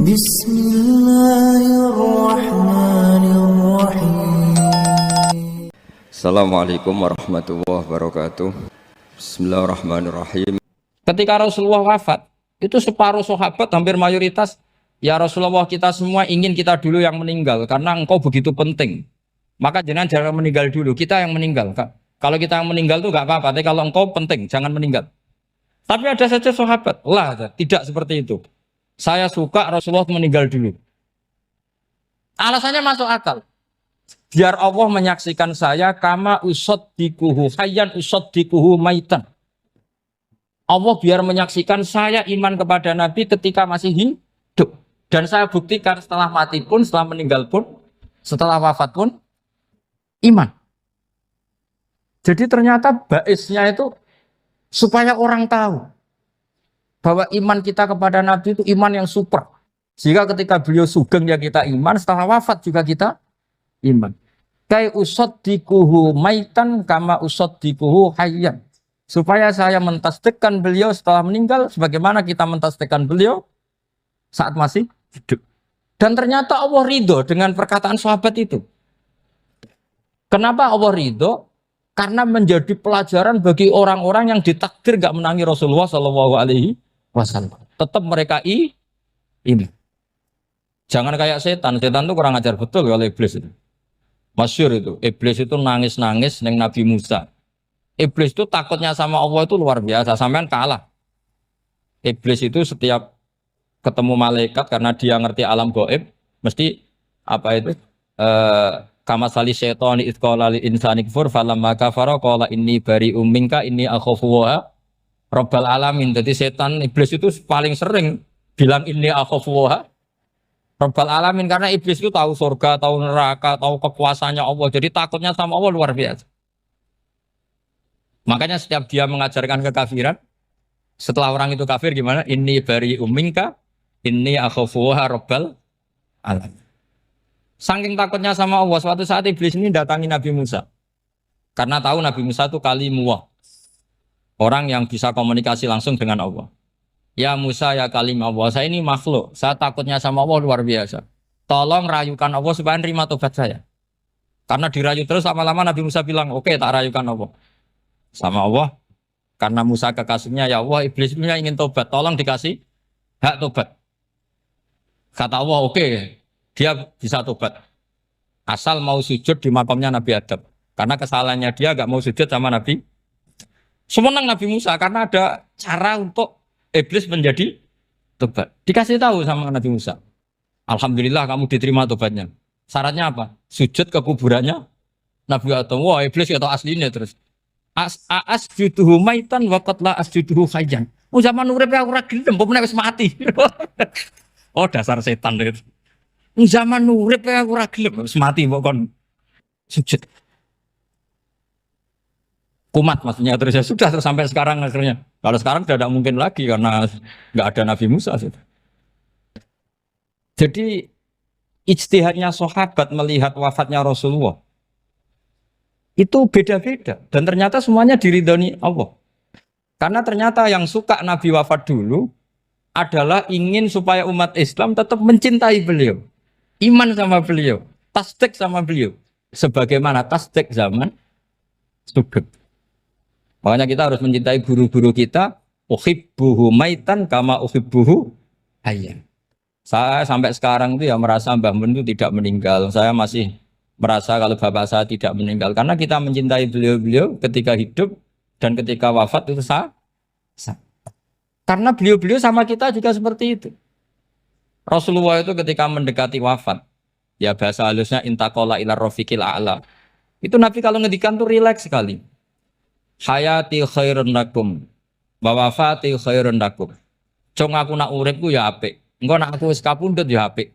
بسم الله الرحمن الرحيم. Assalamualaikum warahmatullahi wabarakatuh. Bismillahirrahmanirrahim. Ketika Rasulullah wafat, itu separuh sahabat hampir mayoritas, ya Rasulullah, kita semua ingin kita dulu yang meninggal karena engkau begitu penting. Maka jangan meninggal dulu, kita yang meninggal. Kalau kita yang meninggal itu gak apa-apa, tapi kalau engkau penting, jangan meninggal. Tapi ada saja sahabat, tidak seperti itu. Saya suka Rasulullah meninggal dulu. Alasannya masuk akal. Biar Allah menyaksikan saya kama usaddikuhu hayyan usaddikuhu maitan. Allah biar menyaksikan saya iman kepada Nabi ketika masih hidup. Dan saya buktikan setelah mati pun, setelah meninggal pun, setelah wafat pun, iman. Jadi ternyata baisnya itu supaya orang tahu bahwa iman kita kepada Nabi itu iman yang super. Sehingga ketika beliau sugeng ya kita iman, setelah wafat juga kita iman. Kai usaddikuhu maitan kama usaddikuhu hayyan. Supaya saya mentasdikkan beliau setelah meninggal sebagaimana kita mentasdikkan beliau saat masih hidup. Dan ternyata Allah ridho dengan perkataan sahabat itu. Kenapa Allah ridho? Karena menjadi pelajaran bagi orang-orang yang ditakdir gak menangi Rasulullah SAW. Tetap mereka ini. Jangan kayak setan itu kurang ajar betul kalau iblis itu. Masyhur itu, iblis itu nangis-nangis neng Nabi Musa. Iblis itu takutnya sama Allah itu luar biasa, sampean kalah. Iblis itu setiap ketemu malaikat karena dia ngerti alam gaib, mesti apa itu? Kama sali syaitani idz qala lil insani kfur falamma kafara qala inni bari'um minka inni akhafu wa rabbal alamin. Jadi setan iblis itu paling sering bilang inni akhafu wa rabbal alamin karena iblis itu tahu surga, tahu neraka, tahu kekuasaannya Allah. Jadi takutnya sama Allah luar biasa. Makanya setiap dia mengajarkan kekafiran, setelah orang itu kafir gimana? Inni bari'um minka inni akhafu wa rabbal alamin. Saking takutnya sama Allah, suatu saat iblis ini datangi Nabi Musa. Karena tahu Nabi Musa itu kalimullah. Orang yang bisa komunikasi langsung dengan Allah. Ya Musa ya kalim Allah, saya ini makhluk. Saya takutnya sama Allah luar biasa. Tolong rayukan Allah supaya nerima tobat saya. Karena dirayu terus lama-lama Nabi Musa bilang, oke, tak rayukan Allah. Sama Allah. Karena Musa kekasihnya, ya Allah, iblis punya ingin tobat. Tolong dikasih hak tobat. Kata Allah, oke. Dia bisa tobat asal mau sujud di makamnya Nabi Adam, karena kesalahannya dia gak mau sujud sama Nabi. Semenang Nabi Musa karena ada cara untuk iblis menjadi tobat. Dikasih tahu sama Nabi Musa, alhamdulillah kamu diterima tobatnya. Syaratnya apa? Sujud ke kuburannya Nabi Adam. Wah, iblis ya tahu aslinya terus. Asjuduhu maitan wa qatla asjuduhu hayyan. Zaman urip aku ora gelem, mbok nek wis mati. Oh, dasar setan itu. Zaman urip ya aku ora gelem wis mati mbok kon sujud. Kumat maksudnya terus ya sudah sampai sekarang akhirnya. Kalau sekarang sudah tidak mungkin lagi karena nggak ada Nabi Musa. Jadi ijtihadnya sahabat melihat wafatnya Rasulullah itu beda-beda dan ternyata semuanya diridhoni Allah. Karena ternyata yang suka Nabi wafat dulu adalah ingin supaya umat Islam tetap mencintai beliau. Iman sama beliau, tasdik sama beliau, sebagaimana tasdik zaman sugeng. Makanya kita harus mencintai guru-guru kita. Uhibbuhu maitan kama uhibbuhu hayyan. Saya sampai sekarang itu ya merasa Mbah Mun itu tidak meninggal. Saya masih merasa kalau bapak saya tidak meninggal karena kita mencintai beliau-beliau ketika hidup dan ketika wafat itu sah. Karena beliau-beliau sama kita juga seperti itu. Rasulullah itu ketika mendekati wafat, ya bahasa halusnya intaqala ila rafiqil a'la. Itu Nabi kalau ngedikan tuh rileks sekali. Hayati khairun lakum wa wafati khairun lakum. Cung aku nak uripku ya apik. Engko nak aku wis kapundhut ya apik.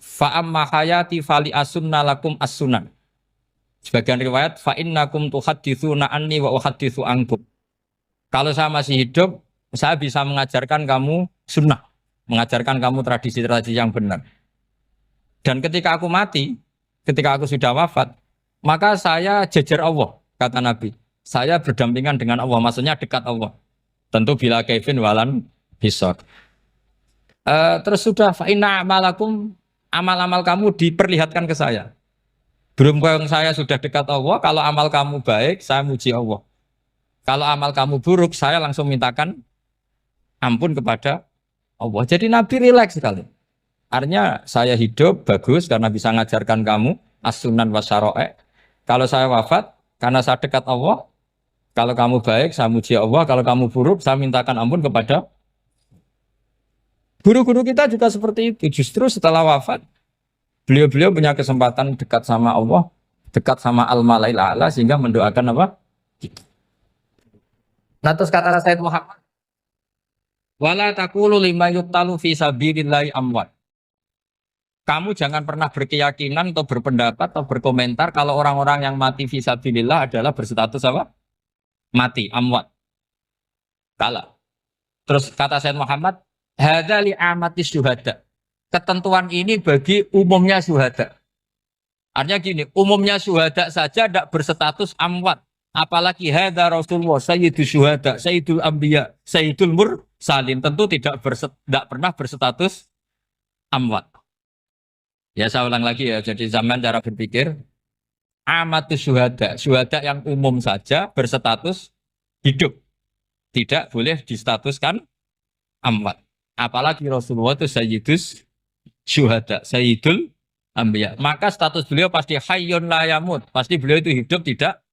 Fa amma hayati fali asunna lakum as-sunan. Sebagian riwayat fa innakum tuhadditsuna anni wa uhadditsu ankum. Kalau saya masih hidup, saya bisa mengajarkan kamu sunnah. Mengajarkan kamu tradisi-tradisi yang benar. Dan ketika aku mati, ketika aku sudah wafat, maka saya jejer Allah, kata Nabi. Saya berdampingan dengan Allah, maksudnya dekat Allah. Tentu bila kaifin walan hisab. Terus sudah fa inna amalakum, amal-amal kamu diperlihatkan ke saya. Berhubung saya sudah dekat Allah, kalau amal kamu baik, saya muji Allah. Kalau amal kamu buruk, saya langsung mintakan ampun kepada Allah. Jadi Nabi rileks sekali. Artinya saya hidup bagus karena bisa ngajarkan kamu as-sunan wa syara'i'. Kalau saya wafat karena saya dekat Allah, kalau kamu baik saya muji Allah, kalau kamu buruk saya mintakan ampun kepada. Guru-guru kita juga seperti itu. Justru setelah wafat, beliau-beliau punya kesempatan dekat sama Allah, dekat sama Al-Malail A'la sehingga mendoakan apa? Nah, terus kata Sayyid Muhammad, wala taqulu lima yuqtalu fi sabilillahi amwat. Kamu jangan pernah berkeyakinan atau berpendapat atau berkomentar kalau orang-orang yang mati fi sabilillah adalah berstatus apa? Mati, amwat. Kalah. Terus kata Sayyid Muhammad, hadza li amatis syuhada. Ketentuan ini bagi umumnya syuhada. Artinya gini, umumnya syuhada saja tidak berstatus amwat. Apalagi hadza Rasulullah sayyidul syuhada, sayyidul anbiya, sayyidul mursalin, tentu tidak pernah berstatus amwat. Ya saya ulang lagi ya, jadi zaman cara berpikir amatus syuhada, syuhada yang umum saja berstatus hidup, tidak boleh distatuskan amwat. Apalagi Rasulullah itu sayyidus syuhada, sayyidul anbiya. Maka status beliau pasti hayyun la yamut, pasti beliau itu hidup tidak.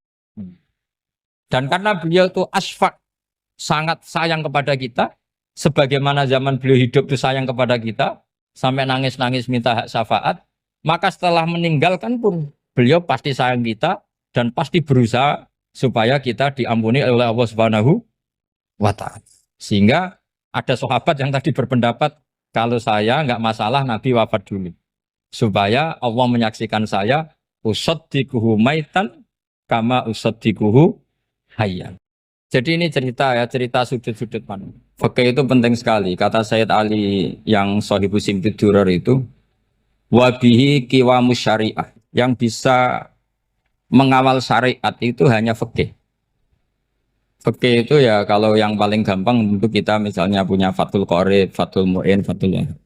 Dan karena beliau itu asfaq, sangat sayang kepada kita, sebagaimana zaman beliau hidup itu sayang kepada kita, sampai nangis-nangis minta hak syafaat, maka setelah meninggalkan pun beliau pasti sayang kita dan pasti berusaha supaya kita diampuni oleh Allah Subhanahu wa ta'ala. Sehingga ada sahabat yang tadi berpendapat kalau saya nggak masalah Nabi wafat dulu. Supaya Allah menyaksikan saya usaddiquhu maitan kama usaddiquhu hayyan. Jadi ini cerita ya, cerita sudut-sudut mana. Fikih itu penting sekali. Kata Sayyid Ali yang Shahibu Simtud Durar itu, wabihi qiwamus syariah. Yang bisa mengawal syariat itu hanya fikih. Fikih itu ya kalau yang paling gampang untuk kita misalnya punya Fathul Qorib, Fathul Mu'in, Fathul Wahab.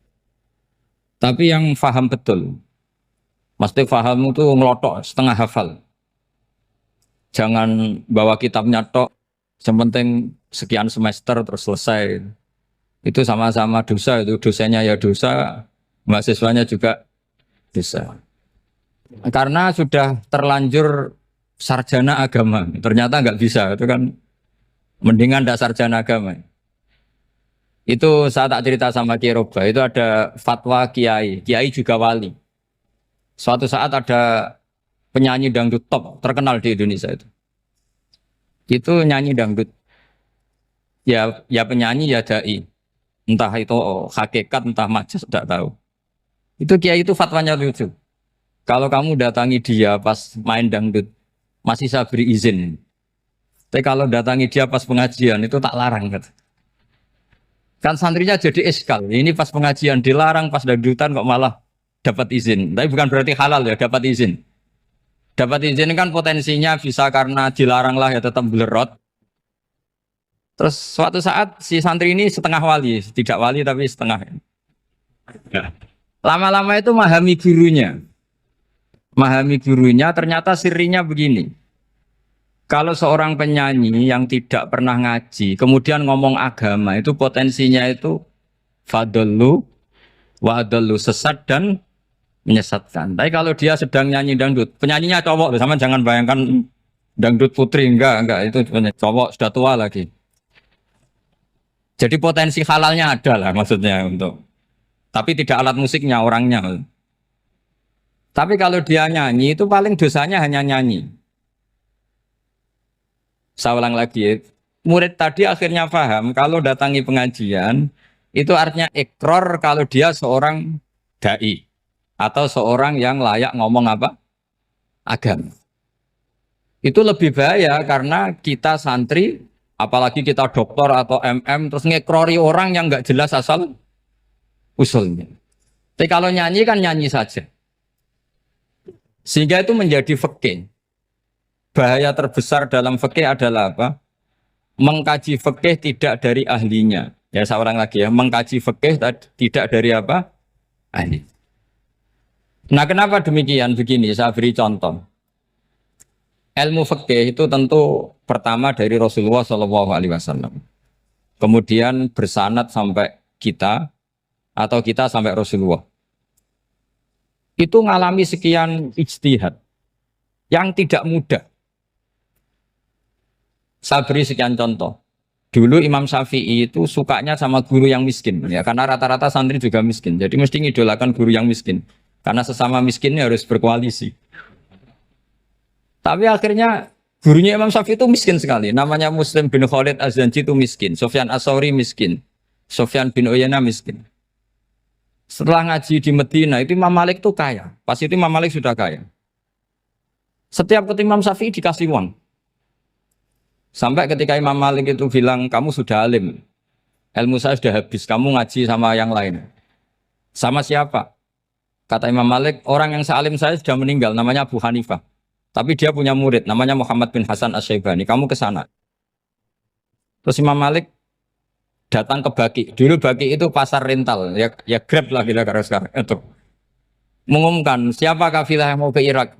Tapi yang faham betul, mesti faham itu ngelotok setengah hafal. Jangan bawa kitabnya tok, yang penting sekian semester terus selesai. Itu sama-sama dosa, itu dosanya ya dosa, mahasiswanya juga dosa. Karena sudah terlanjur sarjana agama, ternyata nggak bisa, itu kan mendingan ndak sarjana agama. Itu saya tak cerita sama Kiai Roba, itu ada fatwa kiai, kiai juga wali. Suatu saat ada penyanyi dangdut top terkenal di Indonesia itu nyanyi dangdut ya penyanyi ya dai, entah itu hakikat entah majas tidak tahu. Itu kiai itu fatwanya lucu, kalau kamu datangi dia pas main dangdut masih saya beri izin, tapi kalau datangi dia pas pengajian itu tak larang kan santrinya jadi eskal, ini pas pengajian dilarang, pas dangdutan kok malah dapat izin. Tapi bukan berarti halal ya, dapat izin. Dapat izin kan potensinya bisa karena dilarang lah ya tetap belerot. Terus suatu saat si santri ini setengah wali, tidak wali tapi setengah. Lama-lama itu memahami gurunya. Memahami gurunya ternyata sirinya begini. Kalau seorang penyanyi yang tidak pernah ngaji, kemudian ngomong agama, itu potensinya itu fadallu wa adallu, sesat dan menyesatkan. Tapi kalau dia sedang nyanyi dangdut, penyanyinya cowok, sama jangan bayangkan dangdut putri, enggak, itu cowok sudah tua lagi. Jadi potensi halalnya ada lah maksudnya untuk, tapi tidak alat musiknya, orangnya. Tapi kalau dia nyanyi itu paling dosanya hanya nyanyi. Saya ulang lagi, murid tadi akhirnya paham kalau datangi pengajian itu artinya ikrar kalau dia seorang dai atau seorang yang layak ngomong apa? Agama. Itu lebih bahaya karena kita santri, apalagi kita doktor atau MM, terus ngekrori orang yang nggak jelas asal usulnya. Tapi kalau nyanyi kan nyanyi saja. Sehingga itu menjadi fikih. Bahaya terbesar dalam fikih adalah apa? Mengkaji fikih tidak dari ahlinya, Ya seorang lagi ya, mengkaji fikih tidak dari apa? Ahli. Nah, kenapa demikian? Begini, saya beri contoh. Ilmu fikih itu tentu pertama dari Rasulullah Shallallahu Alaihi Wasallam. Kemudian bersanad sampai kita atau kita sampai Rasulullah. Itu ngalami sekian ijtihad yang tidak mudah. Saya beri sekian contoh. Dulu Imam Syafi'i itu sukanya sama guru yang miskin, ya karena rata-rata santri juga miskin. Jadi mesti ngidolakan guru yang miskin, karena sesama miskinnya harus berkoalisi. Tapi akhirnya gurunya Imam Syafi'i itu miskin sekali. Namanya Muslim bin Khalid Az-Zanji itu miskin, Sufyan As-Tsauri miskin, Sufyan bin Uyainah miskin. Setelah ngaji di Medina itu Imam Malik itu kaya. Pas itu Imam Malik sudah kaya. Setiap ketemu Imam Syafi'i dikasih uang. Sampai ketika Imam Malik itu bilang, kamu sudah alim, ilmu saya sudah habis, kamu ngaji sama yang lain. Sama siapa? Kata Imam Malik, orang yang sealim saya sudah meninggal, namanya Abu Hanifah. Tapi dia punya murid, namanya Muhammad bin Hasan Asy-Syaibani, kamu ke sana. Terus Imam Malik datang ke Baki. Dulu Baki itu pasar rental, ya Grab lah kira-kira sekarang. Itu mengumumkan, siapa kafilah yang mau ke Irak?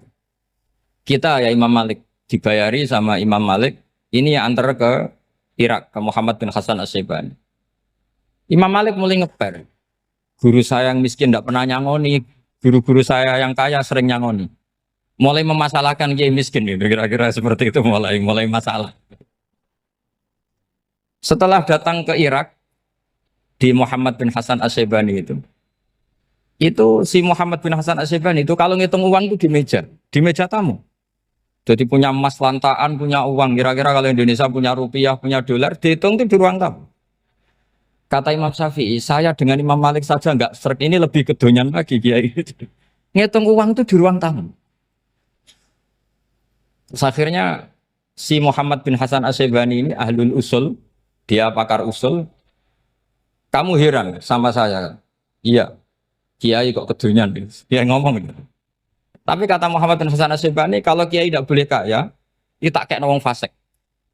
Kita ya Imam Malik, dibayari sama Imam Malik. Ini yang antar ke Irak, ke Muhammad bin Hasan Asy-Syaibani. Imam Malik mulai ngeper. Guru saya yang miskin tidak pernah nyangoni, guru-guru saya yang kaya sering nyangoni. Mulai memasalahkan kiai miskin gitu, kira-kira seperti itu mulai masalah. Setelah datang ke Irak di Muhammad bin Hasan Asy-Syaibani itu si Muhammad bin Hasan Asy-Syaibani itu kalau ngitung uang itu di meja tamu. Jadi punya emas lantaan, punya uang. Kira-kira kalau Indonesia punya rupiah, punya dolar, dihitung itu di ruang tamu. Kata Imam Syafi'i, saya dengan Imam Malik saja nggak seret, ini lebih kedonyan lagi kiai. Ngitung uang itu di ruang tamu. Terus akhirnya si Muhammad bin Hasan Asy-Syaibani ini ahlul usul, dia pakar usul. Kamu heran sama saya? Iya, kiai kok kedonyan. Dia ngomong gitu. Tapi kata Muhammad bin Hasan Asy-Syaibani, kalau kiai tidak boleh kaya, itu tak kayak wong fasik.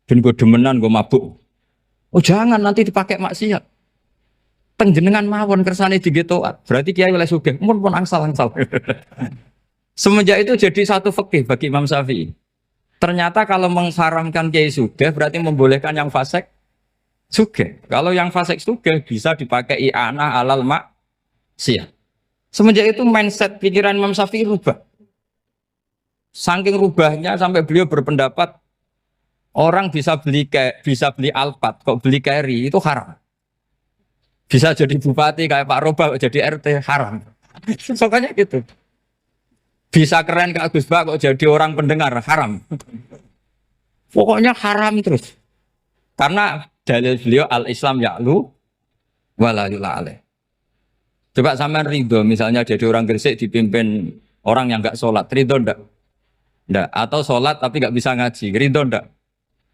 Ben gue demenan, gue mabuk. Oh jangan, nanti dipakai maksiat. Penjenengan mawon kersane digetoat. Berarti kiai oleh sugih, mun pun angsal-angsal. Semenjak itu jadi satu fikih bagi Imam Syafi'i. Ternyata kalau mengharamkan kiai sugih, berarti membolehkan yang fasik sugih. Kalau yang fasik sugih bisa dipakai i'anah alal maksiat. Semenjak itu mindset pikiran Imam Syafi'i rubah. Saking rubahnya sampai beliau berpendapat orang bisa beli Alphard, kok beli carry itu haram. Bisa jadi bupati kayak Pak Roba jadi RT haram. Soalnya gitu. Bisa keren kayak Gus Bak kok jadi orang pendengar haram. Pokoknya haram terus. Karena dalil beliau al-Islam ya'lu wala yula alaih. Coba sampean ridho misalnya jadi orang Gresik dipimpin orang yang enggak sholat, ridho ndak? Ndak. Atau sholat tapi nggak bisa ngaji, ridho ndak?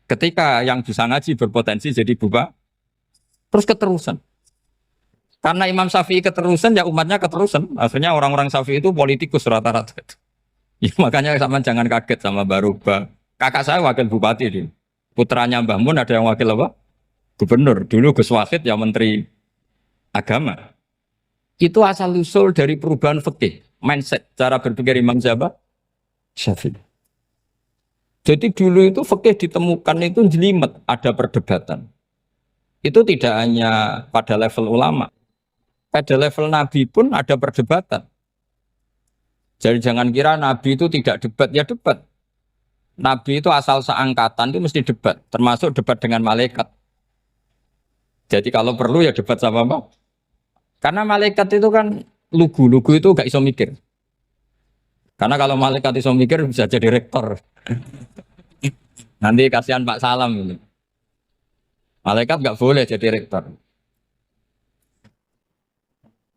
Ketika yang bisa ngaji berpotensi jadi buba, terus keterusan. Karena Imam Syafi'i keterusan, ya umatnya keterusan. Akhirnya orang-orang Syafi'i itu politikus rata-rata. Ya, makanya sama jangan kaget sama Baruba. Kakak saya wakil bupati di putranya Mbah Mun ada yang wakil apa? Gubernur. Dulu Gus Wahid yang menteri agama. Itu asal usul dari perubahan fikih, mindset, cara berpikir Imam Syafi'i. Jadi dulu itu fikih ditemukan itu jelimet, ada perdebatan. Itu tidak hanya pada level ulama, pada level Nabi pun ada perdebatan. Jadi jangan kira Nabi itu tidak debat, ya debat. Nabi itu asal seangkatan itu mesti debat, termasuk debat dengan malaikat. Jadi kalau perlu ya debat sama apa? Karena malaikat itu kan lugu itu gak iso mikir. Karena kalau malaikat iso mikir bisa jadi rektor. Nanti kasihan Pak Salam ini. Malaikat nggak boleh jadi rektor.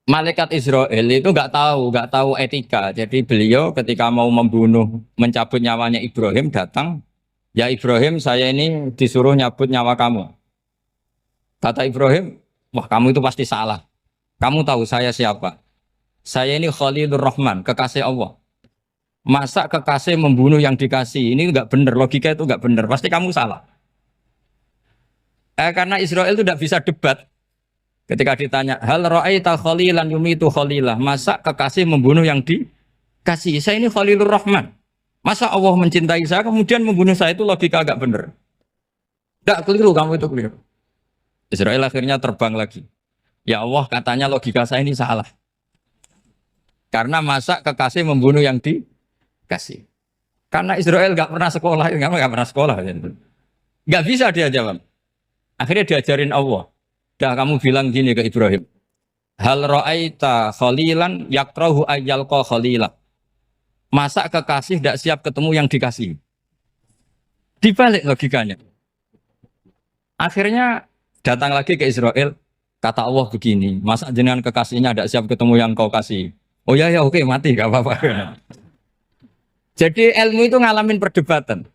Malaikat Israel itu nggak tahu etika. Jadi beliau ketika mau membunuh, mencabut nyawanya Ibrahim datang, ya Ibrahim saya ini disuruh nyabut nyawa kamu. Kata Ibrahim, wah kamu itu pasti salah. Kamu tahu saya siapa? Saya ini Khalilur Rahman, kekasih Allah. Masa kekasih membunuh yang dikasih? Ini nggak benar, logika itu nggak benar. Pasti kamu salah. Karena Israel itu tidak bisa debat. Ketika ditanya, hal ra'aita khalilan yumitu khalilah, masa kekasih membunuh yang dikasih? Saya ini Khalilur Rahman. Masa Allah mencintai saya kemudian membunuh saya, itu logika agak benar. Enggak, keliru, kamu itu keliru. Israel akhirnya terbang lagi. Ya Allah, katanya logika saya ini salah. Karena masa kekasih membunuh yang dikasih. Karena Israel nggak pernah sekolah, nggak pernah sekolah. Nggak bisa dia jawab. Akhirnya diajarin Allah. Dah kamu bilang gini ke Ibrahim. Hal ra'aita khalilan yakrahu ayyalqa khalilah. Masa kekasih tidak siap ketemu yang dikasih. Dibalik logikanya. Akhirnya datang lagi ke Israel. Kata Allah begini. Masa jenengan kekasihnya tidak siap ketemu yang kau kasih. Oh ya oke mati gak apa-apa. Jadi ilmu itu ngalamin perdebatan.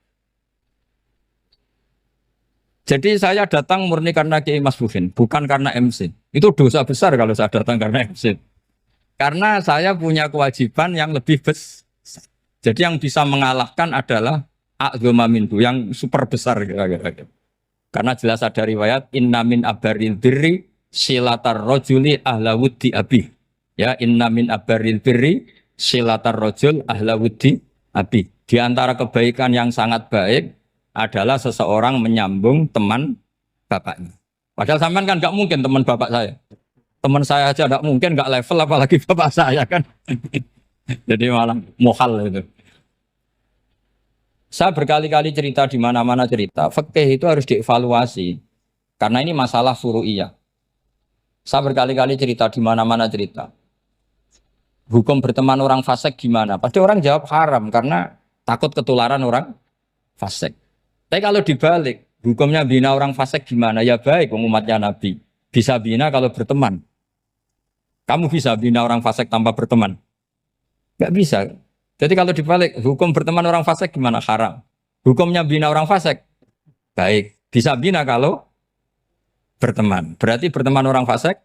Jadi saya datang murni karena Kiai Mas Buhin, bukan karena MC. Itu dosa besar kalau saya datang karena MC. Karena saya punya kewajiban yang lebih besar. Jadi yang bisa mengalahkan adalah a'dzama minhu, yang super besar kira-kira. Karena jelas ada riwayat inna min abaril birri silatar rajuli ahla wuddi abi. Ya, inna min abaril birri silatar rajul ahla wuddi abi. Di antara kebaikan yang sangat baik adalah seseorang menyambung teman bapaknya. Padahal sampean kan nggak mungkin teman bapak saya. Teman saya aja nggak mungkin, nggak level apalagi bapak saya kan. Jadi malah mohal itu. Saya berkali-kali cerita di mana-mana cerita, fikih itu harus dievaluasi. Karena ini masalah furu'iyah. Saya berkali-kali cerita di mana-mana cerita. Hukum berteman orang fasik gimana? Pasti orang jawab haram karena takut ketularan orang fasik. Tapi kalau dibalik, hukumnya bina orang fasik gimana? Ya baik, umatnya Nabi. Bisa bina kalau berteman. Kamu bisa bina orang fasik tanpa berteman? Gak bisa. Jadi kalau dibalik, hukum berteman orang fasik gimana? Haram. Hukumnya bina orang fasik? Baik. Bisa bina kalau berteman. Berarti berteman orang fasik?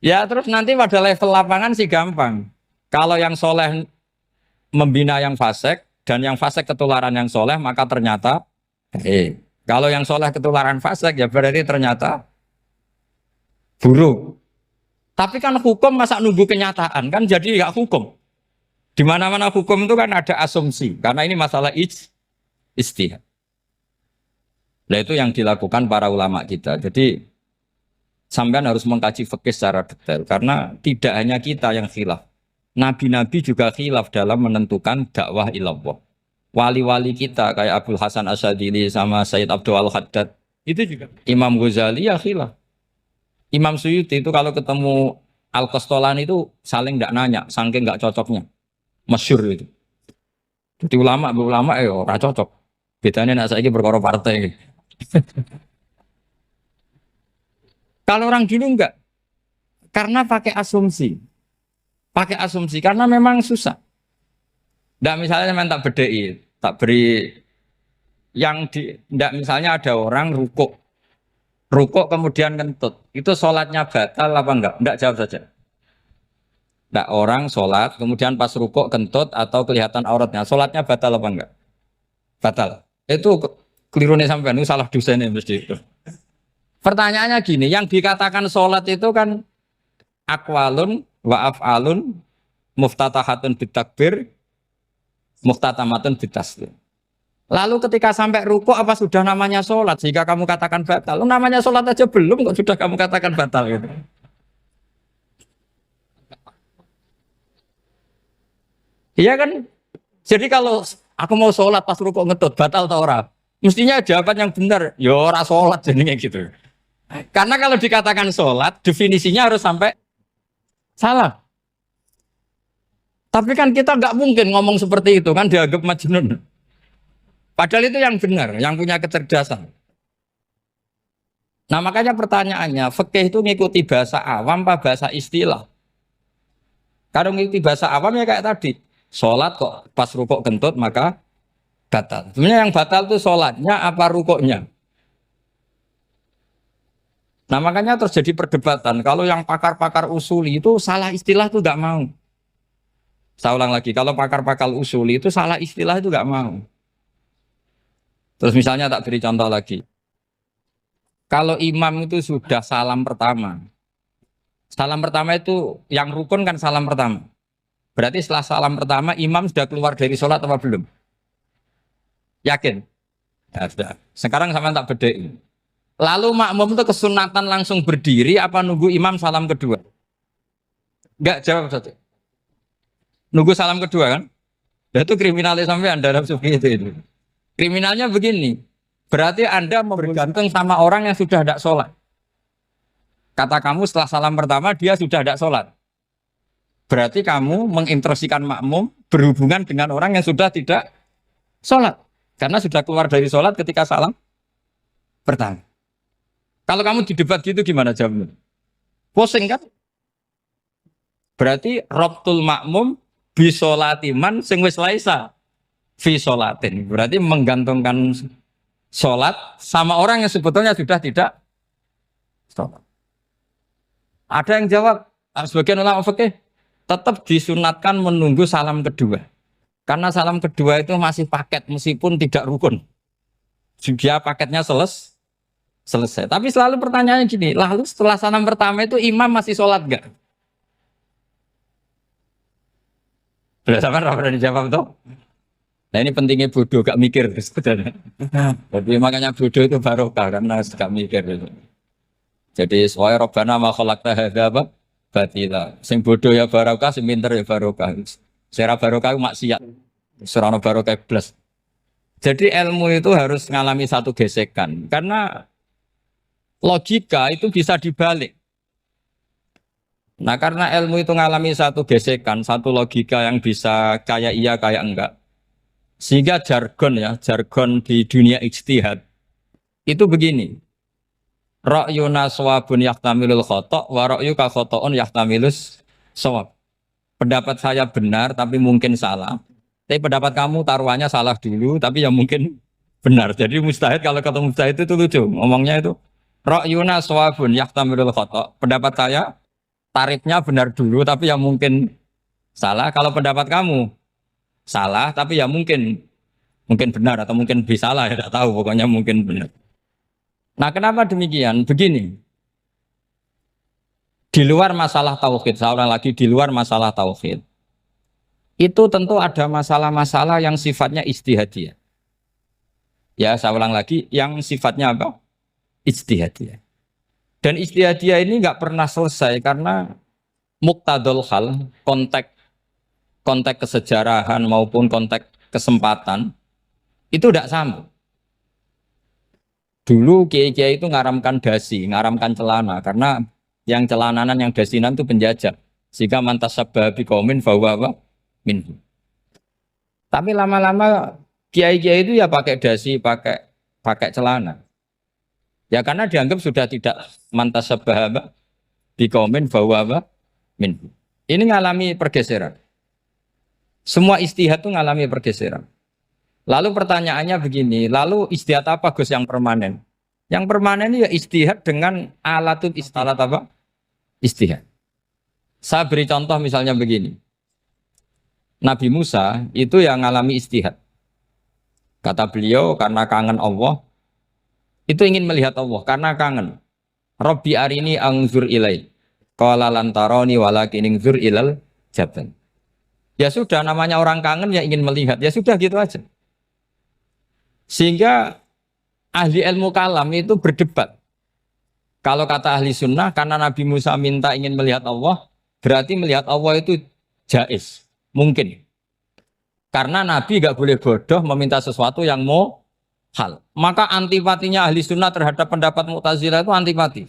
Ya terus nanti pada level lapangan sih gampang. Kalau yang soleh membina yang fasik dan yang fasik ketularan yang soleh, maka ternyata kalau yang soleh ketularan fasik ya berarti ternyata buruk. Tapi kan hukum masa nunggu kenyataan kan, jadi nggak hukum. Di mana-mana hukum itu kan ada asumsi karena ini masalah ijtihad. Nah itu yang dilakukan para ulama kita. Jadi sampean harus mengkaji fikih secara detail karena tidak hanya kita yang khilaf. Nabi-nabi juga khilaf dalam menentukan dakwah ilallah. Wali-wali kita kayak Abdul Hasan Asyadili sama Sayyid Abdul Al-Haddad itu juga. Imam Ghazali ya khilaf. Imam Suyuti itu kalau ketemu Al-Qastolani itu saling tidak nanya, saking nggak cocoknya. Masyhur itu. Jadi ulama ora cocok. Bedanya nak saiki perkara partai. Kalau orang dulu enggak. Karena pakai asumsi. Pakai asumsi karena memang susah. Nggak misalnya memang tak bedai, tak beri yang di nggak misalnya ada orang rukuk kemudian kentut. Itu sholatnya batal apa enggak? Enggak, jawab saja. Enggak, orang sholat kemudian pas rukuk kentut atau kelihatan auratnya, sholatnya batal apa enggak? Batal. Itu kelirunya sampean, itu salah dosennya mesti itu. Pertanyaannya gini, yang dikatakan sholat itu kan aqwalun wa af'alun muftatahatun bitakbir muftatamatun bitaslim. Lalu ketika sampai rukuk apa sudah namanya sholat sehingga kamu katakan batal? Namanya sholat aja belum kok sudah kamu katakan batal gitu. Iya kan? Jadi kalau aku mau sholat pas rukuk ngetut batal atau ora? Mestinya jawaban yang benar, ya ora sholat jadinya gitu. Karena kalau dikatakan sholat definisinya harus sampai salah. Tapi kan kita nggak mungkin ngomong seperti itu kan dianggap majnun. Padahal itu yang benar, yang punya kecerdasan. Nah makanya pertanyaannya, fikih itu ngikuti bahasa awam apa bahasa istilah? Kalau ngikuti bahasa awam ya kayak tadi, sholat kok pas rukuk kentut maka batal. Sebenarnya yang batal itu sholatnya apa rukuknya? Nah makanya terjadi perdebatan. Kalau yang pakar-pakar usuli itu salah istilah itu nggak mau. Saya ulang lagi, kalau pakar-pakar usuli itu salah istilah itu nggak mau. Terus misalnya tak beri contoh lagi. Kalau imam itu sudah salam pertama. Salam pertama itu yang rukun kan salam pertama. Berarti setelah salam pertama imam sudah keluar dari sholat apa belum? Yakin? Ya sudah. Sekarang sama tak bedain. Lalu makmum itu kesunatan langsung berdiri apa nunggu imam salam kedua? Enggak, jawab satu. Nunggu salam kedua kan? Dan itu kriminalnya sampai Anda seperti itu. Kriminalnya begini. Berarti Anda bergantung sama orang yang sudah tidak sholat. Kata kamu setelah salam pertama dia sudah tidak sholat. Berarti kamu menginstruksikan makmum berhubungan dengan orang yang sudah tidak sholat. Karena sudah keluar dari sholat ketika salam pertama. Kalau kamu di debat gitu gimana jawabnya? Pusing kan? Berarti robtul makmum bisolatiman sing wis laisa fi sholatin. Berarti menggantungkan sholat sama orang yang sebetulnya sudah tidak sholat. Ada yang jawab, sebagian ulama fikih tetap disunatkan menunggu salam kedua. Karena salam kedua itu masih paket meskipun tidak rukun. Dia paketnya selesai. Tapi selalu pertanyaannya gini, lalu setelah salam pertama itu imam masih sholat enggak? Sudah sama berani jawab tuh? Nah ini pentingnya bodoh, gak mikir sebenarnya. Jadi makanya bodoh itu barokah karena gak mikir. Jadi soalnya Rabbana ma khalaqta hadza apa? Batila. Sing bodoh ya barokah, sing pinter ya barokah. Sera barokah maksiat. Serana barokah plus. Jadi ilmu itu harus mengalami satu gesekan karena logika itu bisa dibalik. Nah karena ilmu itu mengalami satu gesekan, satu logika yang bisa kayak iya kayak enggak. Sehingga jargon di dunia ijtihad itu begini. Ra'yuna shawabun yahtamilul khata' wa ra'yuka khata'un yahtamilus shawab. Pendapat saya benar tapi mungkin salah. Tapi pendapat kamu taruhannya salah dulu tapi ya mungkin benar. Jadi mustahid kalau kata mustahid itu lucu. Ngomongnya itu ra'yuna shawabun yahtamilul khata'. Pendapat saya tarifnya benar dulu tapi ya mungkin salah. Kalau pendapat kamu salah tapi ya mungkin benar atau mungkin bisa salah ya tidak tahu pokoknya mungkin benar. Nah kenapa demikian? Begini, di luar masalah tauhid, saya ulang lagi di luar masalah tauhid itu tentu ada masalah-masalah yang sifatnya ijtihadiyah. Ya saya ulang lagi yang sifatnya apa? Ijtihadiyah. Dan ijtihadiyah ini nggak pernah selesai karena muqtadul hal, konteks kesejarahan maupun konteks kesempatan itu tidak sama. Dulu kiai-kiai itu ngaramkan dasi, ngaramkan celana karena yang celananan yang dasinan itu penjajah. Sehingga mantas sabah biqaumin bahwa minhu. Tapi lama-lama kiai-kiai itu ya pakai dasi, pakai celana. Ya karena dianggap sudah tidak mantas sabah biqaumin bahwa minhu. Ini ngalami pergeseran. Semua istihad itu ngalami pergeseran. Lalu pertanyaannya begini, lalu istihad apa Gus yang permanen? Yang permanen ya istihad dengan alatut istihad apa? Istihad. Saya beri contoh misalnya begini. Nabi Musa itu yang ngalami istihad. Kata beliau karena kangen Allah, itu ingin melihat Allah karena kangen. Rabbi arini anzur ilai. Qala lan tarani walakin anzur ilal jabal. Ya sudah namanya orang kangen ya ingin melihat. Ya sudah gitu aja. Sehingga ahli ilmu kalam itu berdebat. Kalau kata ahli sunnah, karena Nabi Musa minta ingin melihat Allah, berarti melihat Allah itu jaiz, mungkin. Karena Nabi gak boleh bodoh meminta sesuatu yang mau hal. Maka antipatinya ahli sunnah terhadap pendapat Mu'tazilah itu antipati.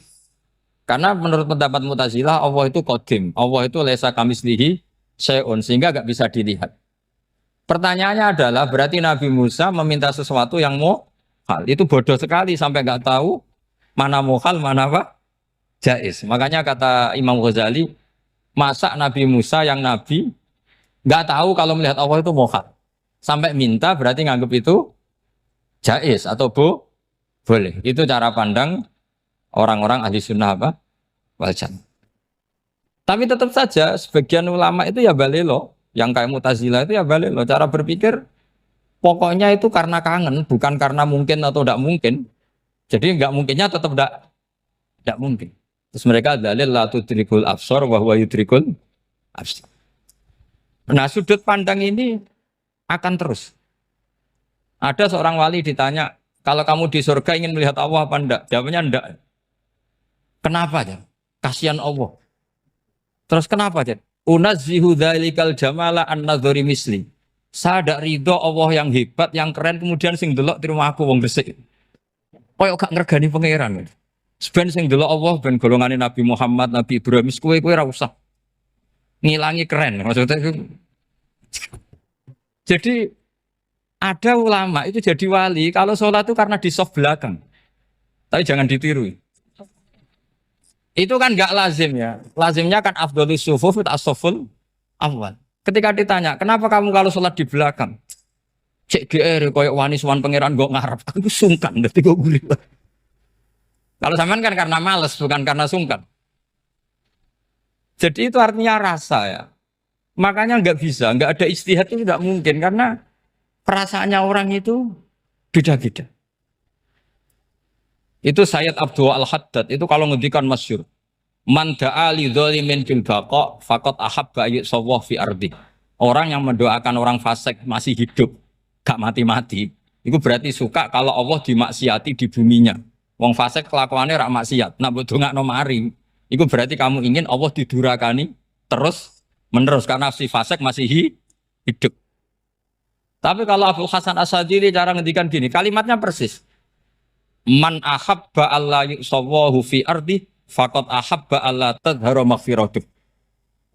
Karena menurut pendapat Mu'tazilah, Allah itu qadim, Allah itu laisa kamislihi syai'un, sehingga gak bisa dilihat. Pertanyaannya adalah berarti Nabi Musa meminta sesuatu yang mau hal. Itu bodoh sekali sampai nggak tahu mana mau hal, mana apa jaiz. Makanya kata Imam Ghazali, masa Nabi Musa yang Nabi nggak tahu kalau melihat Allah itu mau hal. Sampai minta berarti nganggap itu jaiz atau boleh. Itu cara pandang orang-orang ahli sunnah apa? Wal jannah. Tapi tetap saja sebagian ulama itu ya balelo. Yang kayak Mu'tazilah itu ya balik loh. Cara berpikir pokoknya itu karena kangen, bukan karena mungkin atau tidak mungkin. Jadi nggak mungkinnya tetap tidak mungkin. Terus mereka dalil la tudrikul absar wa huwa yudrikul absar. Nah, sudut pandang ini akan terus. Ada seorang wali ditanya, kalau kamu di surga ingin melihat Allah apa enggak? Jawabnya enggak. Kenapa ya? Kasihan Allah. Terus kenapa ya? Unazzihu dzalikal jamala an-nadhari misli. Saya tidak ridho Allah yang hebat, yang keren, kemudian sing delok terima aku wong resik. Koyok gak ngergani pangeran. Seben sing delok Allah ben golongane Nabi Muhammad, Nabi Ibrahim, kowe ora usah ngilangi keren maksudnya itu. Jadi ada ulama itu jadi wali kalau sholat itu karena di soft belakang. Tapi jangan ditiru. Itu kan nggak lazim ya. Lazimnya kan afdhalus sufuf as-saful awal. Ketika ditanya, kenapa kamu kalau sholat di belakang? Cek GR koyok wani suwan pangeran gak ngarep. Aku sungkan dadi kok gulir. Kalau sampean kan karena males bukan karena sungkan. Jadi itu artinya rasa ya. Makanya nggak bisa, nggak ada ijtihad itu tidak mungkin karena perasaannya orang itu beda-beda. Itu Sayyid Abdul Al-Haddad itu kalau ngendikan masyhur. Man da'a li dzalimin bil baqa faqad ahabba yusawwa fi ardi. Orang yang mendoakan orang fasik masih hidup, gak mati-mati, itu berarti suka kalau Allah dimaksiati di buminya. Wong fasik kelakuannya rak maksiat, nak mbok dongakno mari. Itu berarti kamu ingin Allah didurakani terus menerus karena si fasik masih hidup. Tapi kalau Abu Hasan As-Sadili cara ngendikan gini, kalimatnya persis. Man ahabba alla yusawwahu fi ardi faqad ahabba alla tadhara maghfiratuh.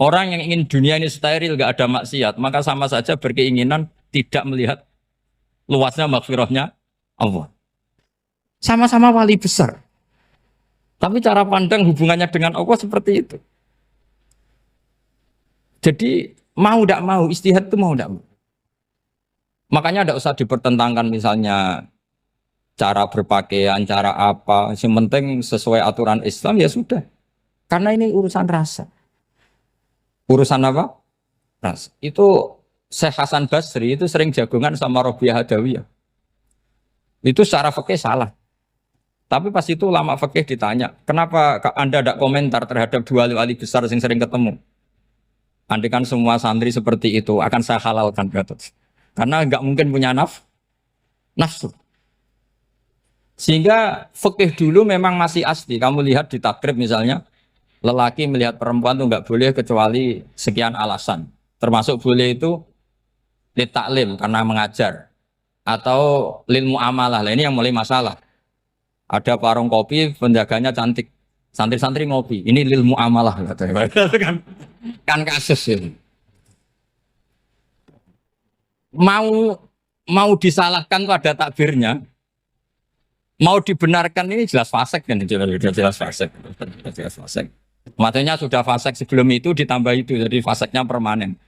Orang yang ingin dunia ini steril gak ada maksiat, maka sama saja berkeinginan tidak melihat luasnya maghfirahnya Allah. Sama-sama wali besar. Tapi cara pandang hubungannya dengan Allah seperti itu. Jadi mau tidak mau, ijtihad itu mau tidak mau. Makanya tidak usah dipertentangkan misalnya cara berpakaian, cara apa. Yang penting sesuai aturan Islam ya sudah. Karena ini urusan rasa. Urusan apa? Rasa. Itu Syekh Hasan Basri itu sering jagungan sama Robiah Hadawiyah. Itu secara fikih salah. Tapi pas itu ulama fikih ditanya, kenapa Anda tidak komentar terhadap dua wali besar yang sering ketemu? Andai kan semua santri seperti itu akan saya halalkan, Gatot. Karena nggak mungkin punya nafsu. Sehingga fikih dulu memang masih asli. Kamu lihat di takrib misalnya, lelaki melihat perempuan itu nggak boleh kecuali sekian alasan. Termasuk boleh itu li taklim karena mengajar atau lil muamalah. Ini yang mulai masalah. Ada warung kopi, penjaganya cantik. Santri-santri ngopi. Ini lil muamalah katanya. Kan kasus ini. Mau disalahkan pada takbirnya, mau dibenarkan ini jelas fasik kan, jelas fasik. Jelas fasik. Maksudnya sudah fasik sebelum itu ditambah itu, jadi fasiknya permanen.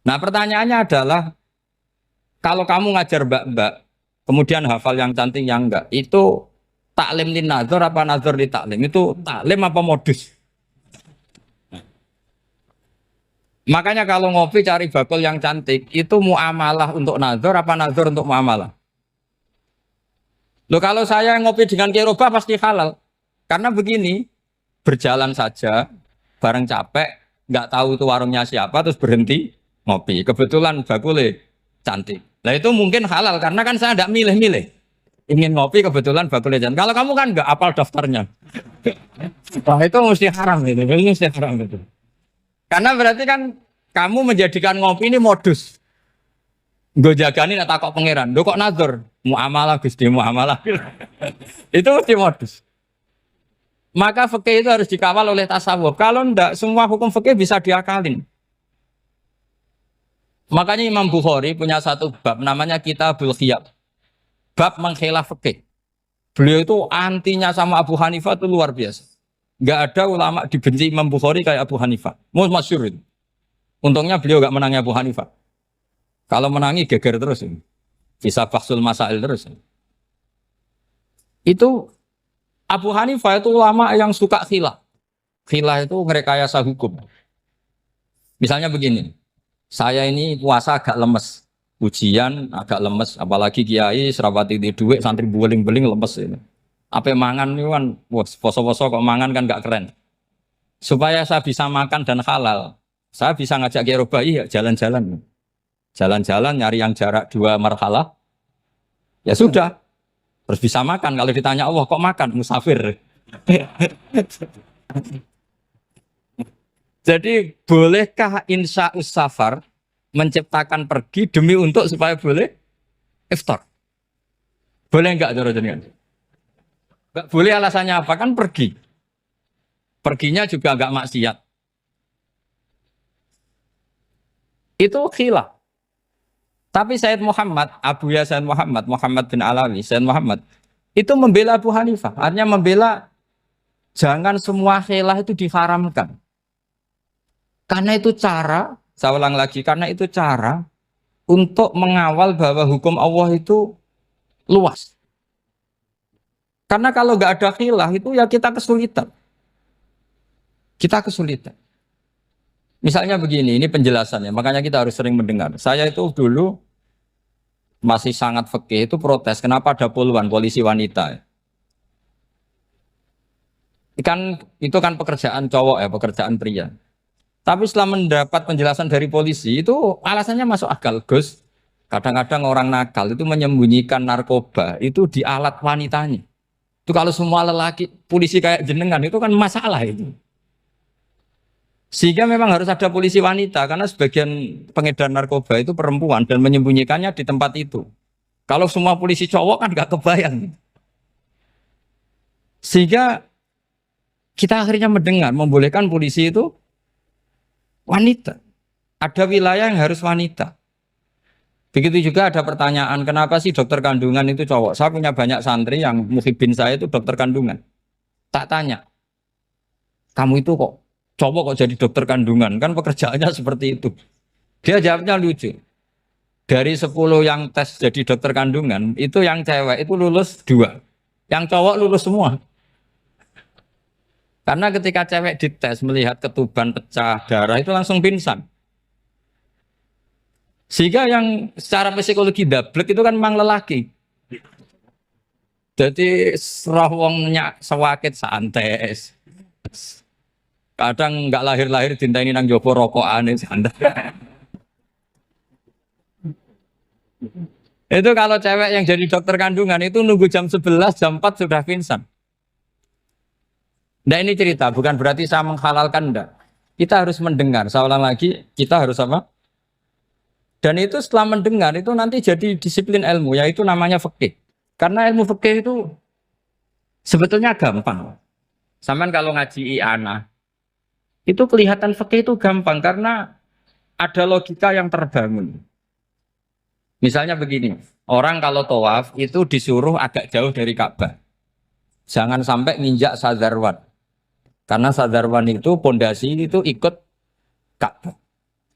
Nah pertanyaannya adalah, kalau kamu ngajar mbak-mbak, kemudian hafal yang cantik yang enggak, itu taklim lin nazar apa nazar li taklim? Itu taklim apa modus? Makanya kalau ngopi cari bakul yang cantik, itu muamalah untuk nazar apa nazar untuk muamalah? Loh kalau saya ngopi dengan kirobah pasti halal. Karena begini, berjalan saja, bareng capek, nggak tahu itu warungnya siapa, terus berhenti ngopi. Kebetulan bakulnya cantik. Nah itu mungkin halal, karena kan saya tidak milih-milih. Ingin ngopi kebetulan bakulnya cantik. Kalau kamu kan nggak apal daftarnya. Wah itu mesti haram itu, mesti haram itu. Karena berarti kan kamu menjadikan ngopi ini modus. Gue jagani nak takok pangeran. Lo kok nazar? Muamalah Gusti muamalah. Itu mesti modus. Maka fikih itu harus dikawal oleh tasawuf. Kalau ndak semua hukum fikih bisa diakalin. Makanya Imam Bukhari punya satu bab namanya Kitabul Khiyab. Bab mengkhilaf fikih. Beliau itu antinya sama Abu Hanifah itu luar biasa. Nggak ada ulama dibenci Imam Bukhari kayak Abu Hanifah. Masyhur itu. Untungnya beliau nggak menangi Abu Hanifah. Kalau menangi geger terus ini. Bisa bahsul masail terus. Itu Abu Hanifah itu ulama yang suka khilaf. Khilaf itu merekayasa hukum. Misalnya begini. Saya ini puasa agak lemes. ujian agak lemes, apalagi kiai serapati di duit santri beling-beling lemes ini. Apa mangan ini kan, wah, poso-poso kok mangan kan gak keren. Supaya saya bisa makan dan halal, saya bisa ngajak Kiai Robai ya jalan-jalan. Jalan-jalan nyari yang jarak 2 marhalah, ya sudah. Terus bisa makan. Kalau ditanya Allah kok makan? Musafir. Jadi bolehkah insya safar menciptakan pergi demi untuk supaya boleh iftar? Boleh enggak cara jenengan? Enggak boleh, alasannya apa? Kan pergi. Perginya juga enggak maksiat. Itu khilaf. Tapi Sayyid Muhammad, Abuya Sayyid Muhammad, Muhammad bin Alawi, Sayyid Muhammad, itu membela Abu Hanifah. Artinya membela jangan semua khilaf itu diharamkan. Karena itu cara, saya ulang lagi, karena itu cara untuk mengawal bahwa hukum Allah itu luas. Karena kalau nggak ada khilaf itu ya kita kesulitan. Kita kesulitan. Misalnya begini, ini penjelasannya, makanya kita harus sering mendengar. Saya itu dulu masih sangat fikih itu protes, kenapa ada puluhan polisi wanita? Itu kan pekerjaan cowok ya, pekerjaan pria. Tapi setelah mendapat penjelasan dari polisi itu alasannya masuk akal, Gus. Kadang-kadang orang nakal itu menyembunyikan narkoba itu di alat wanitanya. Itu kalau semua lelaki polisi kayak jenengan itu kan masalah itu. Sehingga memang harus ada polisi wanita karena sebagian pengedar narkoba itu perempuan dan menyembunyikannya di tempat itu. Kalau semua polisi cowok kan gak kebayang. Sehingga kita akhirnya mendengar membolehkan polisi itu wanita. Ada wilayah yang harus wanita. Begitu juga ada pertanyaan, kenapa sih dokter kandungan itu cowok? Saya punya banyak santri yang muhibin saya itu dokter kandungan. Tak tanya, kamu itu kok cowok kok jadi dokter kandungan? Kan pekerjaannya seperti itu. Dia jawabnya lucu. Dari 10 yang tes jadi dokter kandungan, itu yang cewek itu lulus 2. Yang cowok lulus semua. Karena ketika cewek dites melihat ketuban pecah darah itu langsung pingsan. Sehingga yang secara psikologi dablek itu kan memang lelaki. Jadi roh wongnya sewakit santai. Kadang nggak lahir-lahir dintaini nang jopo rokokan santai. Itu kalau cewek yang jadi dokter kandungan itu nunggu jam 11, jam 4 sudah pingsan. Nah ini cerita, bukan berarti saya menghalalkan, enggak. Kita harus mendengar, saya ulang lagi, kita harus apa? Dan itu setelah mendengar, itu nanti jadi disiplin ilmu, yaitu namanya fikih. Karena ilmu fikih itu sebetulnya gampang. Sampai kalau ngaji i'anah, itu kelihatan fikih itu gampang, karena ada logika yang terbangun. Misalnya begini, orang kalau tawaf itu disuruh agak jauh dari Ka'bah. Jangan sampai nginjak sadarwan. Karena sadarwan itu pondasi itu ikut Ka'bah.